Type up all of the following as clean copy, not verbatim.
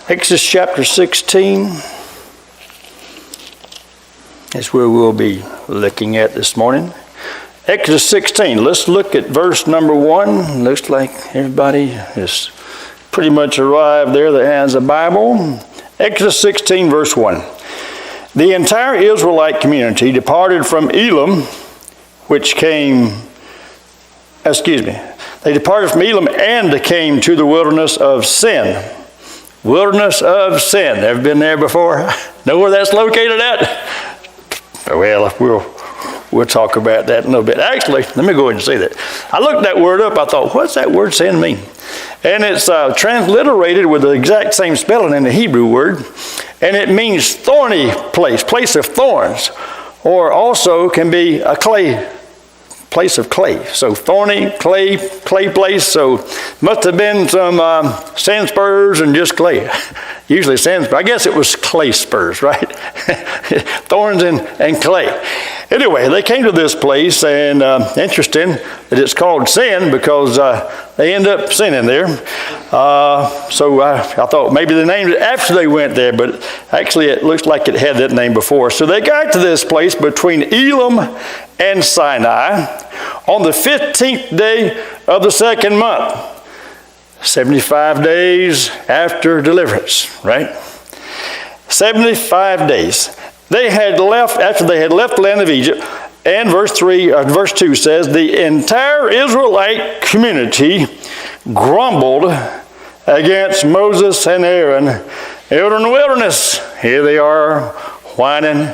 Exodus chapter 16 is where we'll be looking at this morning. Exodus 16, let's look at verse number 1. Looks like everybody has pretty much arrived there that has a Bible. Exodus 16, verse 1. The entire Israelite community departed from Elim, they departed from Elim and came to the wilderness of Sin. Wilderness of Sin. Ever been there before? Know where that's located at? Well, we'll talk about that in a little bit. Actually, let me go ahead and say that. I looked that word up. I thought, what's that word sin mean? And it's transliterated with the exact same spelling in the Hebrew word. And it means thorny place of thorns. Or also can be a place of clay. So thorny, clay place. So must have been some sand spurs and just clay. Usually sand spurs. I guess it was clay spurs, right? Thorns and clay. Anyway, they came to this place, and interesting that it's called Sin because they end up sinning there. So I thought maybe they named it after they went there, but actually it looks like it had that name before. So they got to this place between Elim and Sinai on the 15th day of the second month. 75 days after deliverance, right? 75 days. They had left, after they had left the land of Egypt, and verse 2 says, the entire Israelite community grumbled against Moses and Aaron out in the wilderness. Here they are, whining,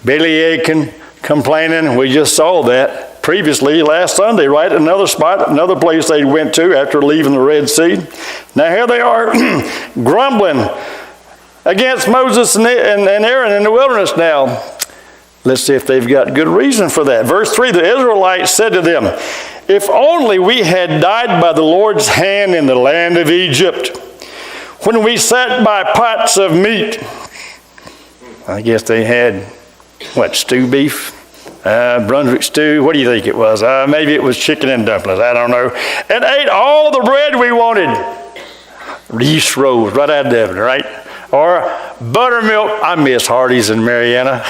belly aching, complaining. We just saw that previously last Sunday, right? Another spot, another place they went to after leaving the Red Sea. Now here they are grumbling against Moses and Aaron in the wilderness now. Let's see if they've got good reason for that. Verse 3, the Israelites said to them, if only we had died by the Lord's hand in the land of Egypt, when we sat by pots of meat. I guess they had, stew beef? Brunswick stew, what do you think it was? Maybe it was chicken and dumplings, I don't know. And ate all the bread we wanted. Yeast rolls right out of the oven, right? Or buttermilk. I miss Hardee's and Mariana.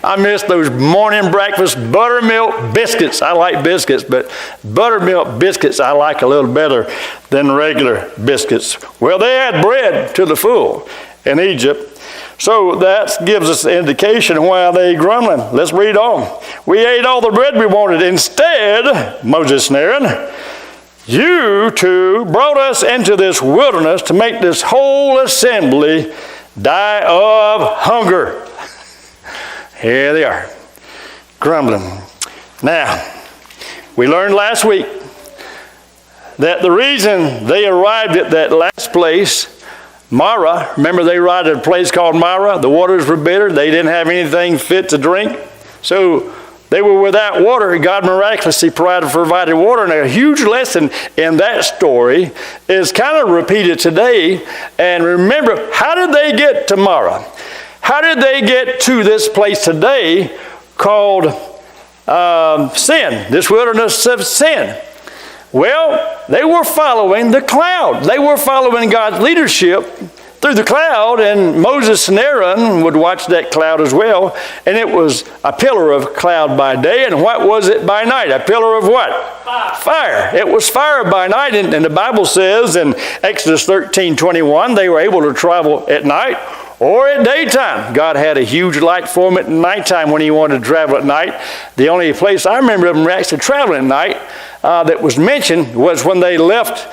I miss those morning breakfast buttermilk biscuits. I like biscuits, but buttermilk biscuits I like a little better than regular biscuits. Well, they had bread to the full in Egypt. So that gives us an indication why they grumbling. Let's read on. We ate all the bread we wanted. Instead, Moses and Aaron, you two brought us into this wilderness to make this whole assembly die of hunger. Here they are, grumbling. Now, we learned last week that the reason they arrived at that last place, Marah, remember they arrived at a place called Marah. The waters were bitter. They didn't have anything fit to drink. So they were without water. God miraculously provided water. And a huge lesson in that story is kind of repeated today. And remember, how did they get to Marah? How did they get to this place today called Sin, this wilderness of sin? Well, they were following the cloud. They were following God's leadership through the cloud, and Moses and Aaron would watch that cloud as well. And it was a pillar of cloud by day, and what was it by night? A pillar of what? Fire. It was fire by night, and the Bible says in Exodus 13:21, they were able to travel at night or at daytime. God had a huge light for them at nighttime when he wanted to travel at night. The only place I remember them actually traveling at night that was mentioned was when they left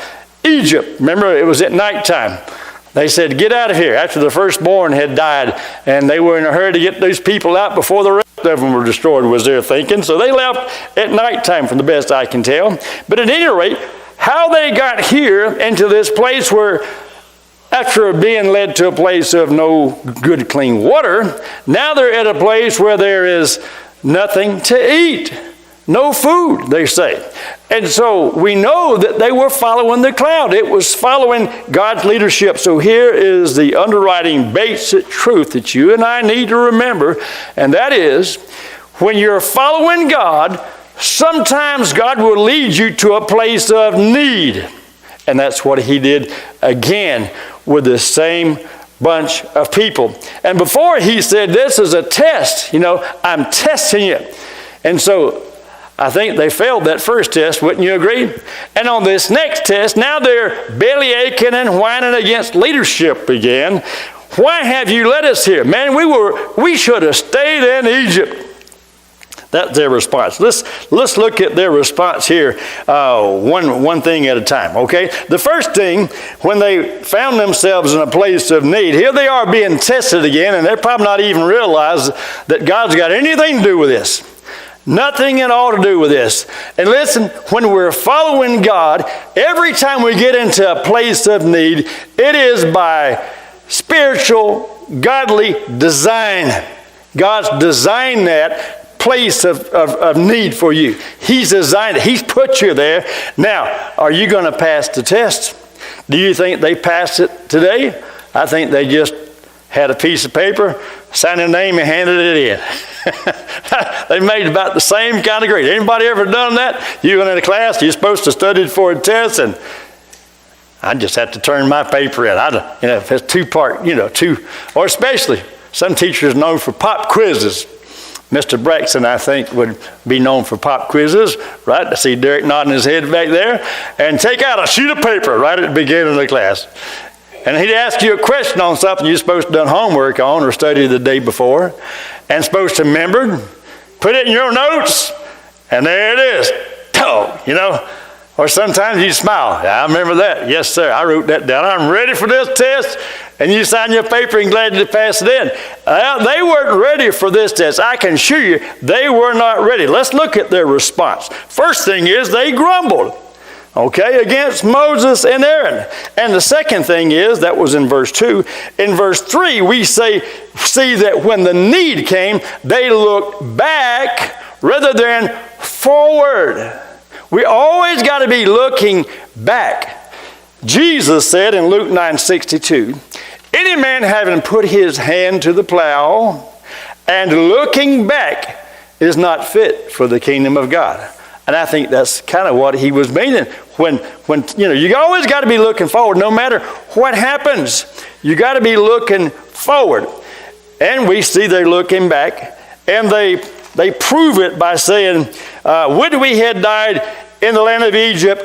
Egypt. Remember, it was at nighttime. They said, get out of here, after the firstborn had died. And they were in a hurry to get those people out before the rest of them were destroyed, was their thinking. So they left at nighttime, from the best I can tell. But at any rate, how they got here into this place where, after being led to a place of no good, clean water, now they're at a place where there is nothing to eat. No food, they say. And so we know that they were following the cloud. It was following God's leadership. So here is the underwriting basic truth that you and I need to remember. And that is, when you're following God, sometimes God will lead you to a place of need. And that's what he did again with the same bunch of people. And before he said, this is a test, I'm testing you. And so I think they failed that first test, wouldn't you agree? And on this next test, now they're belly aching and whining against leadership again. Why have you led us here? Man, we should have stayed in Egypt. That's their response. Let's look at their response here, one thing at a time, okay? The first thing, when they found themselves in a place of need, here they are being tested again, and they're probably not even realize that God's got anything to do with this. Nothing at all to do with this. And listen, when we're following God, every time we get into a place of need, it is by spiritual, godly design. God's designed that place of need for you. He's designed it. He's put you there. Now, are you going to pass the test? Do you think they passed it today? I think they just had a piece of paper, signed their name, and handed it in. They made about the same kind of grade. Anybody ever done that? You went into class, you're supposed to study for a test, and I just have to turn my paper in. If it's two-part, or especially some teachers known for pop quizzes. Mr. Braxton, I think, would be known for pop quizzes, right? I see Derek nodding his head back there. And take out a sheet of paper right at the beginning of the class. And he'd ask you a question on something you're supposed to have done homework on or studied the day before, and supposed to remember, put it in your notes, and there it is. Or sometimes you smile. I remember that. Yes, sir. I wrote that down. I'm ready for this test. And you sign your paper and glad to pass it in. They weren't ready for this test. I can assure you, they were not ready. Let's look at their response. First thing is they grumbled, against Moses and Aaron. And the second thing is, that was in verse 2. In verse 3, we see that when the need came, they looked back rather than forward. We always got to be looking back. Jesus said in Luke 9:62, any man having put his hand to the plow and looking back is not fit for the kingdom of God. And I think that's kind of what he was meaning. When you always got to be looking forward, no matter what happens. You got to be looking forward. And we see they're looking back, and they prove it by saying, would we had died in the land of Egypt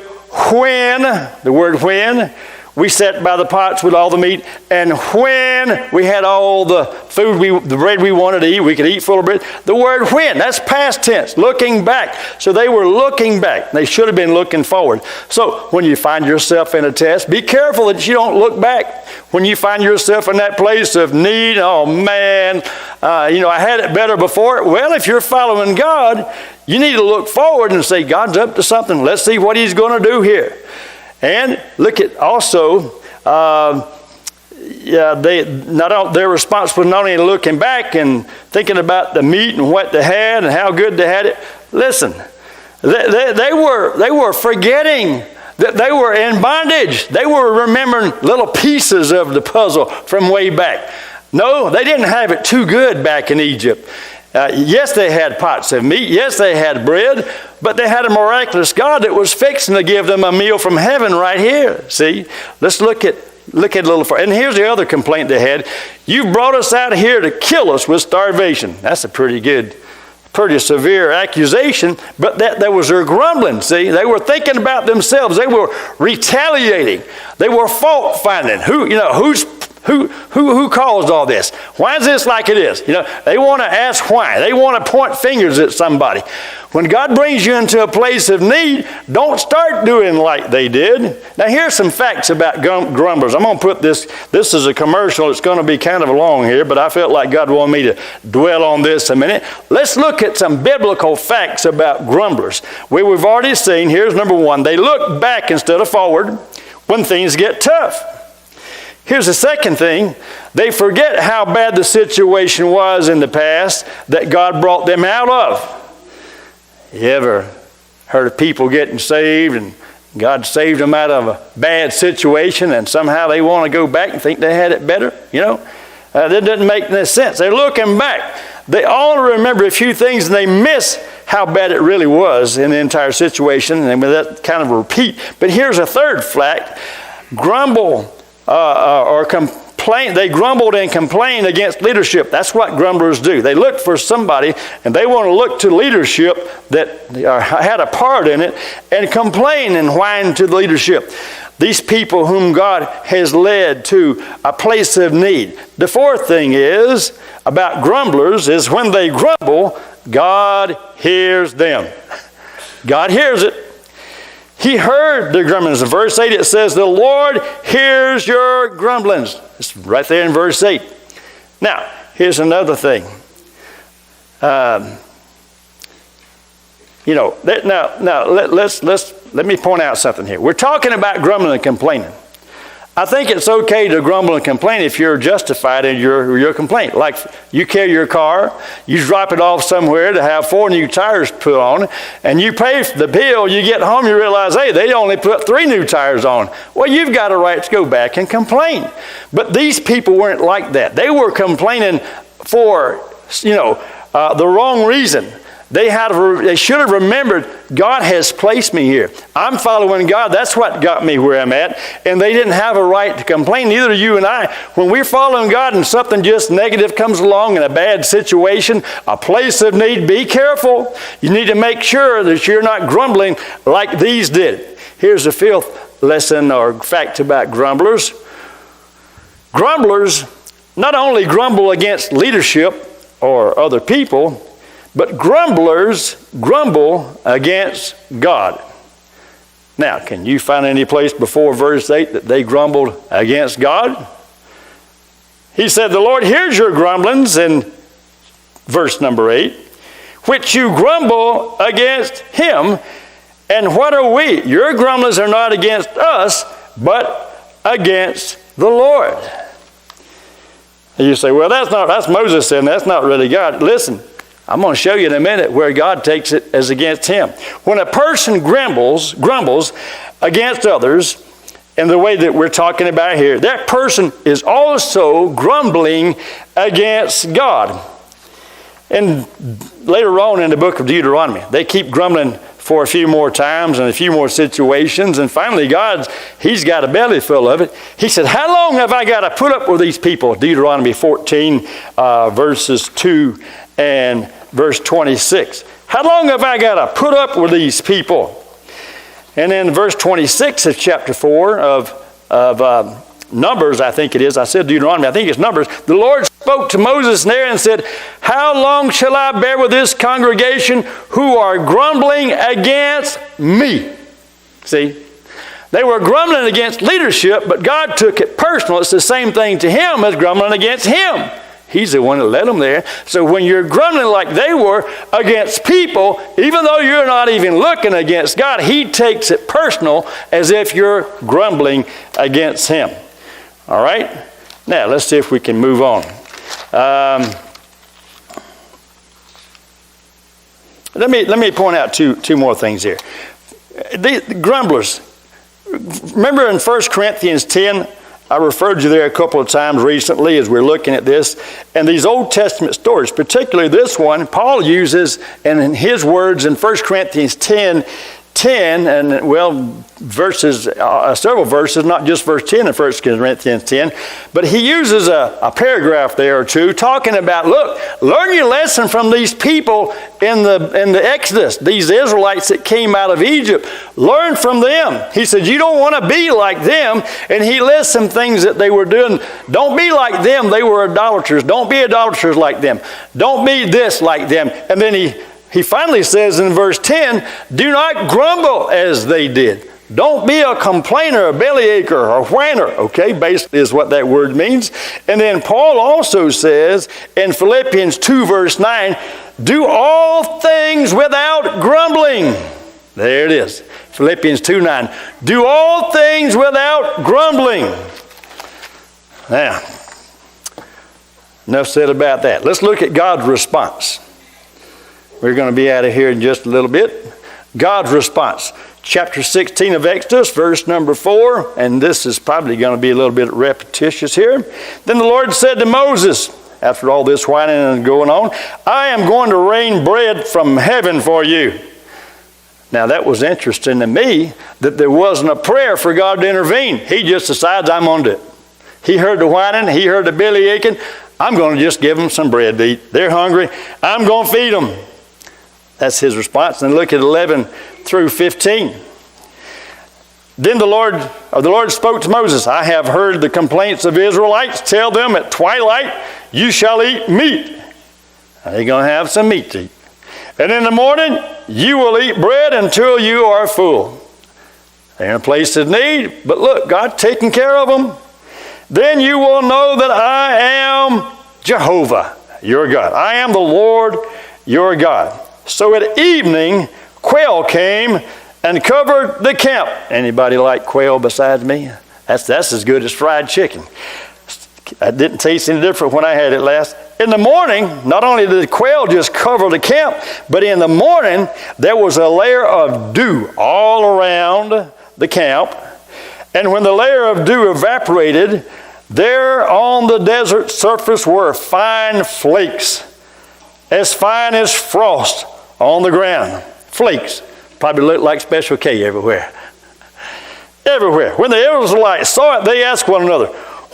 when, the word when, we sat by the pots with all the meat, and when we had all the food, the bread we wanted to eat, we could eat full of bread. The word when, that's past tense, looking back. So they were looking back. They should have been looking forward. So when you find yourself in a test, be careful that you don't look back. When you find yourself in that place of need, oh man, I had it better before. Well, if you're following God, you need to look forward and say, God's up to something. Let's see what he's going to do here. And look at also, their response was not only looking back and thinking about the meat and what they had and how good they had it. Listen, they were forgetting that they were in bondage. They were remembering little pieces of the puzzle from way back. No, they didn't have it too good back in Egypt. Yes, they had pots of meat. Yes, they had bread. But they had a miraculous God that was fixing to give them a meal from heaven right here. See? Let's look at a little further. And here's the other complaint they had. You brought us out here to kill us with starvation. That's a pretty severe accusation. But that was their grumbling. See? They were thinking about themselves. They were retaliating. They were fault finding. Who caused all this? Why is this like it is? They want to ask why. They want to point fingers at somebody. When God brings you into a place of need, don't start doing like they did. Now here's some facts about grumblers. I'm going to put this is a commercial. It's going to be kind of long here, but I felt like God wanted me to dwell on this a minute. Let's look at some biblical facts about grumblers. We've already seen, here's number one, they look back instead of forward when things get tough. Here's the second thing. They forget how bad the situation was in the past that God brought them out of. You ever heard of people getting saved and God saved them out of a bad situation and somehow they want to go back and think they had it better? That doesn't make any sense. They're looking back. They all remember a few things and they miss how bad it really was in the entire situation, and with that kind of a repeat. But here's a third fact. Grumble or complain. They grumbled and complained against leadership. That's what grumblers do. They look for somebody, and they want to look to leadership that had a part in it and complain and whine to the leadership. These people whom God has led to a place of need. The fourth thing is about grumblers is when they grumble, God hears them. God hears it. He heard the grumblings. In verse 8 it says, the Lord hears your grumblings. It's right there in verse 8. Now, here's another thing. Let me point out something here. We're talking about grumbling and complaining. I think it's okay to grumble and complain if you're justified in your complaint. Like you carry your car, you drop it off somewhere to have 4 new tires put on, and you pay the bill, you get home, you realize, hey, they only put 3 new tires on. Well, you've got a right to go back and complain. But these people weren't like that. They were complaining for, the wrong reason. They should have remembered, God has placed me here. I'm following God. That's what got me where I'm at. And they didn't have a right to complain, neither do you and I. When we're following God and something just negative comes along in a bad situation, a place of need, be careful. You need to make sure that you're not grumbling like these did. Here's the 5th lesson or fact about grumblers. Grumblers not only grumble against leadership or other people, but grumblers grumble against God. Now, can you find any place before verse 8 that they grumbled against God? He said, the Lord hears your grumblings in verse number 8, which you grumble against him. And what are we? Your grumblings are not against us, but against the Lord. And you say, well, that's Moses saying, that's not really God. Listen. I'm going to show you in a minute where God takes it as against him. When a person grumbles against others, in the way that we're talking about here, that person is also grumbling against God. And later on in the book of Deuteronomy, they keep grumbling for a few more times and a few more situations, and finally he's got a belly full of it. He said, how long have I got to put up with these people? Deuteronomy 14 verses 2 and verse 26. How long have I got to put up with these people? And then verse 26 of chapter 4 of Numbers, I think it is. I said Deuteronomy, I think it's Numbers. The Lord spoke to Moses there and said, how long shall I bear with this congregation who are grumbling against me? See? They were grumbling against leadership, but God took it personal. It's the same thing to him as grumbling against him. He's the one that led them there. So when you're grumbling like they were against people, even though you're not even looking against God, he takes it personal as if you're grumbling against him. All right? Now, let's see if we can move on. Let me point out two more things here. The grumblers. Remember in 1 Corinthians 10, I referred you there a couple of times recently as we're looking at this. And these Old Testament stories, particularly this one, Paul uses, and in his words in 1 Corinthians 10, and verses, several verses, not just verse 10 in 1 Corinthians 10, but he uses a paragraph there or two talking about, look, learn your lesson from these people in the Exodus, these Israelites that came out of Egypt. Learn from them. He said, you don't want to be like them. And he lists some things that they were doing. Don't be like them. They were idolaters. Don't be idolaters like them. Don't be this like them. And then he finally says in verse 10, do not grumble as they did. Don't be a complainer, a bellyachre, or a whiner, okay? Basically is what that word means. And then Paul also says in Philippians 2 verse 9, do all things without grumbling. There it is. Philippians 2:9. Do all things without grumbling. Now, enough said about that. Let's look at God's response. We're going to be out of here in just a little bit. God's response. Chapter 16 of Exodus, verse number 4. And this is probably going to be a little bit repetitious here. Then the Lord said to Moses, after all this whining and going on, I am going to rain bread from heaven for you. Now that was interesting to me that there wasn't a prayer for God to intervene. He just decides, I'm going to do it. He heard the whining, he heard the belly aching. I'm going to just give them some bread to eat. They're hungry. I'm going to feed them. That's his response. And look at 11 through 15. Then the Lord spoke to Moses, I have heard the complaints of Israelites. Tell them at twilight you shall eat meat. Now, they're going to have some meat to eat. And in the morning you will eat bread until you are full. They're in a place of need, but look, God's taking care of them. Then you will know that I am Jehovah, your God. I am the Lord, your God. So at evening, quail came and covered the camp. Anybody like quail besides me? That's as good as fried chicken. It didn't taste any different when I had it last. In the morning, not only did the quail just cover the camp, but in the morning, there was a layer of dew all around the camp. And when the layer of dew evaporated, there on the desert surface were fine flakes, as fine as frost on the ground. Flakes. Probably looked like Special K everywhere. Everywhere. When the Israelites saw it, they asked one another,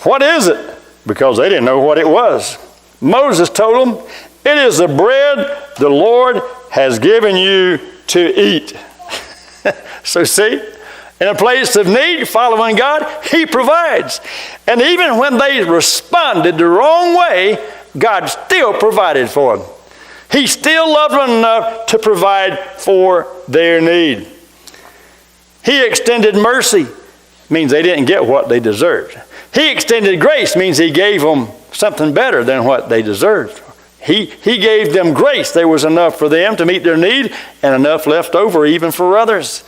what is it? Because they didn't know what it was. Moses told them, it is the bread the Lord has given you to eat. So see, in a place of need, following God, he provides. And even when they responded the wrong way, God still provided for them. He still loved them enough to provide for their need. He extended mercy, means they didn't get what they deserved. He extended grace, means he gave them something better than what they deserved. He gave them grace. There was enough for them to meet their need and enough left over even for others.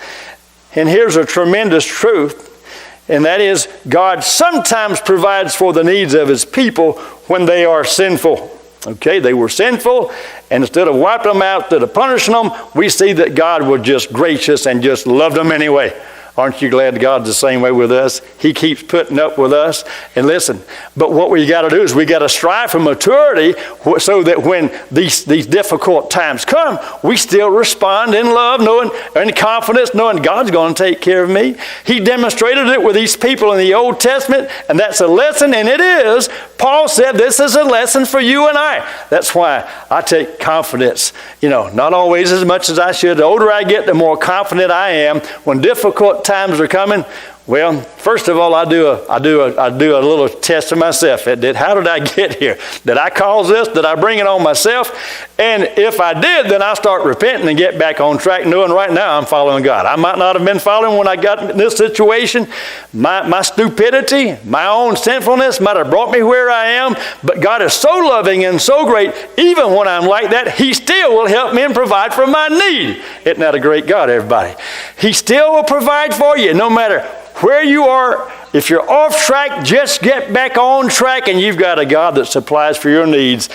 And here's a tremendous truth, and that is God sometimes provides for the needs of his people when they are sinful. Okay, they were sinful, and instead of wiping them out, instead of punishing them, we see that God was just gracious and just loved them anyway. Aren't you glad God's the same way with us? He keeps putting up with us. And listen, but what we got to do is we got to strive for maturity so that when these difficult times come, we still respond in love, knowing, and confidence, knowing God's going to take care of me. He demonstrated it with these people in the Old Testament, and that's a lesson, and it is. Paul said this is a lesson for you and I. That's why I take confidence, not always as much as I should. The older I get, the more confident I am. When difficult times are coming, well, first of all, I do a little test of myself. How did I get here? Did I cause this? Did I bring it on myself? And if I did, then I start repenting and get back on track, knowing right now I'm following God. I might not have been following when I got in this situation. My stupidity, my own sinfulness might have brought me where I am, but God is so loving and so great, even when I'm like that, he still will help me and provide for my need. Isn't that a great God, everybody? He still will provide for you, no matter where you are. If you're off track, just get back on track, and you've got a God that supplies for your needs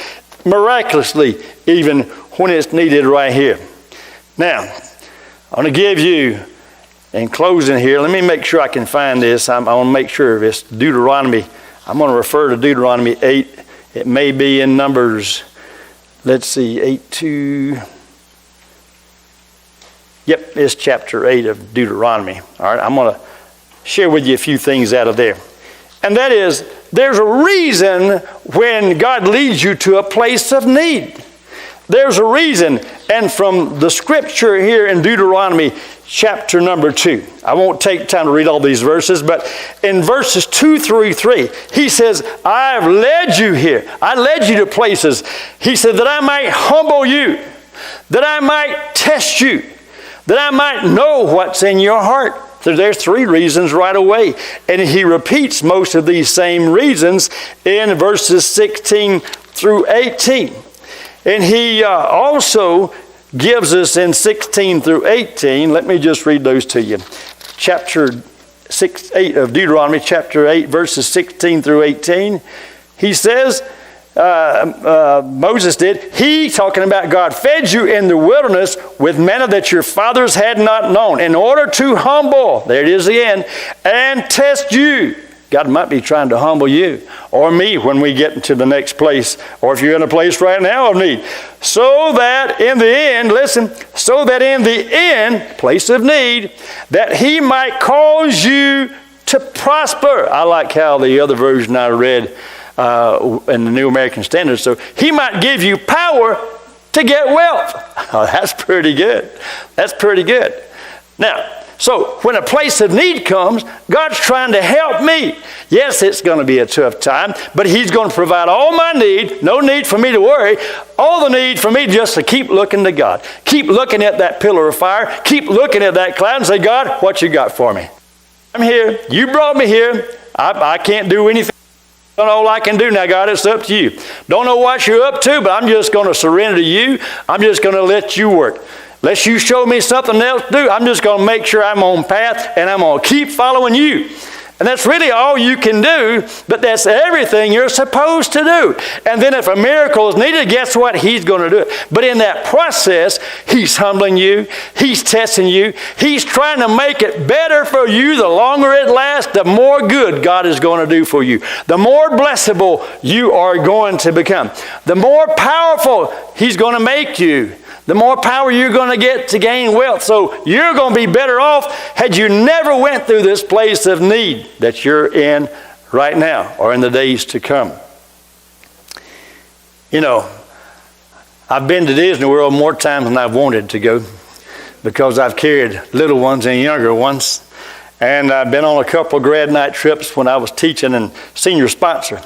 miraculously, even when it's needed right here. Now, I'm going to give you, in closing here, let me make sure I can find this. I want to make sure it's Deuteronomy. I'm going to refer to Deuteronomy 8. It may be in Numbers, 8:2. Yep, it's chapter 8 of Deuteronomy. All right, I'm going to share with you a few things out of there. And that is, there's a reason when God leads you to a place of need. There's a reason. And from the scripture here in Deuteronomy chapter number 2, I won't take time to read all these verses, but in verses 2 through 3, he says, I've led you here. I led you to places. He said that I might humble you, that I might test you, that I might know what's in your heart. So there's 3 reasons right away. And he repeats most of these same reasons in verses 16 through 18. And he also gives us in 16 through 18, let me just read those to you. Chapter 8 of Deuteronomy, chapter 8, verses 16 through 18. He says, Moses did, he, talking about God, fed you in the wilderness with manna that your fathers had not known, in order to humble, there it is again, and test you. God might be trying to humble you or me when we get into the next place, or if you're in a place right now of need. So that in the end, listen, so that in the end, place of need, that he might cause you to prosper. I like how the other version I read in the New American Standard. So he might give you power to get wealth. Oh, that's pretty good. That's pretty good. Now, so when a place of need comes, God's trying to help me. Yes, it's going to be a tough time, but he's going to provide all my need. No need for me to worry. All the need for me just to keep looking to God. Keep looking at that pillar of fire. Keep looking at that cloud and say, God, what you got for me? I'm here. You brought me here. I can't do anything. Don't know all I can do now, God. It's up to you. Don't know what you're up to, but I'm just going to surrender to you. I'm just going to let you work. Unless you show me something else to do, I'm just going to make sure I'm on path, and I'm going to keep following you. And that's really all you can do, but that's everything you're supposed to do. And then if a miracle is needed, guess what? He's going to do it. But in that process, he's humbling you. He's testing you. He's trying to make it better for you. The longer it lasts, the more good God is going to do for you. The more blessable you are going to become. The more powerful he's going to make you. The more power you're going to get to gain wealth. So you're going to be better off had you never went through this place of need that you're in right now or in the days to come. You know, I've been to Disney World more times than I've wanted to go because I've carried little ones and younger ones. And I've been on a couple of grad night trips when I was teaching and senior sponsor.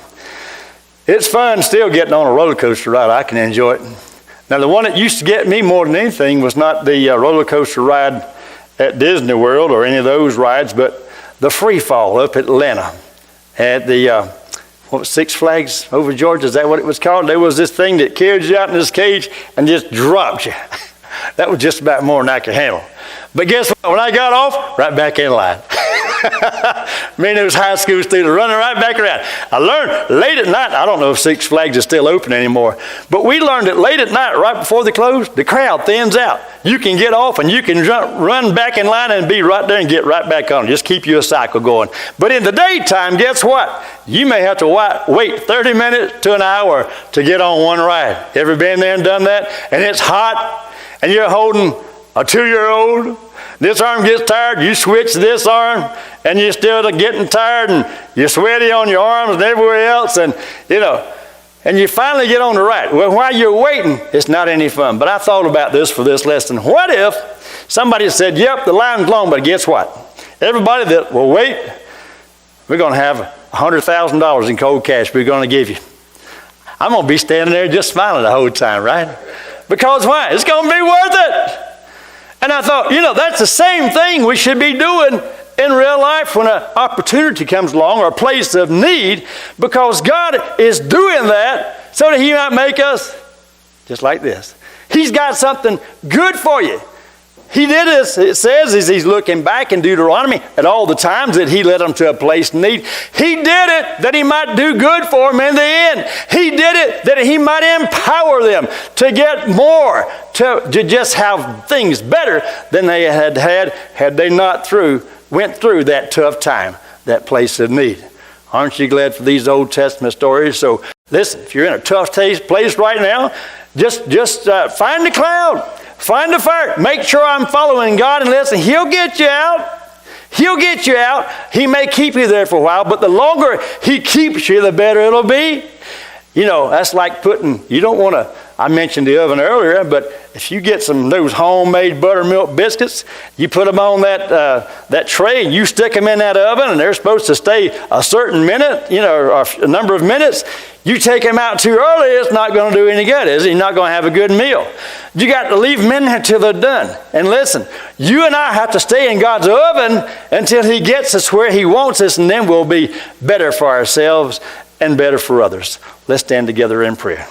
It's fun still getting on a roller coaster ride. I can enjoy it. Now, the one that used to get me more than anything was not the roller coaster ride at Disney World or any of those rides, but the free fall up at Atlanta at the Six Flags over Georgia. Is that what it was called? There was this thing that carried you out in this cage and just dropped you. That was just about more than I could handle. But guess what? When I got off, right back in line. Me and those high school students running right back around. I learned late at night, I don't know if Six Flags is still open anymore, but we learned that late at night, right before they close, the crowd thins out. You can get off and you can run back in line and be right there and get right back on. Just keep you a cycle going. But in the daytime, guess what? You may have to wait 30 minutes to an hour to get on one ride. Ever been there and done that? And it's hot and you're holding a 2-year-old. This arm gets tired, you switch this arm, and you're still getting tired, and you're sweaty on your arms and everywhere else, and and you finally get on the right. Well, while you're waiting, it's not any fun. But I thought about this for this lesson. What if somebody said, yep, the line's long, but guess what? Everybody that will wait, we're going to have $100,000 in cold cash we're going to give you. I'm going to be standing there just smiling the whole time, right? Because why? It's going to be worth it. And I thought, that's the same thing we should be doing in real life when an opportunity comes along or a place of need, because God is doing that so that he might make us just like this. He's got something good for you. He did this, it says, as he's looking back in Deuteronomy at all the times that he led them to a place of need. He did it that he might do good for them in the end. He did it that he might empower them to get more, to just have things better than they had they not went through that tough time, that place of need. Aren't you glad for these Old Testament stories? So listen, if you're in a tough place right now, just find the cloud. Find the fire. Make sure I'm following God, and listen, he'll get you out. He'll get you out. He may keep you there for a while, but the longer he keeps you, the better it'll be. That's like you don't want to, I mentioned the oven earlier, but if you get some of those homemade buttermilk biscuits, you put them on that tray and you stick them in that oven, and they're supposed to stay a certain minute, or a number of minutes. You take them out too early, it's not going to do any good, is it? You're not going to have a good meal. You got to leave them in there till they're done. And listen, you and I have to stay in God's oven until he gets us where he wants us, and then we'll be better for ourselves and better for others. Let's stand together in prayer.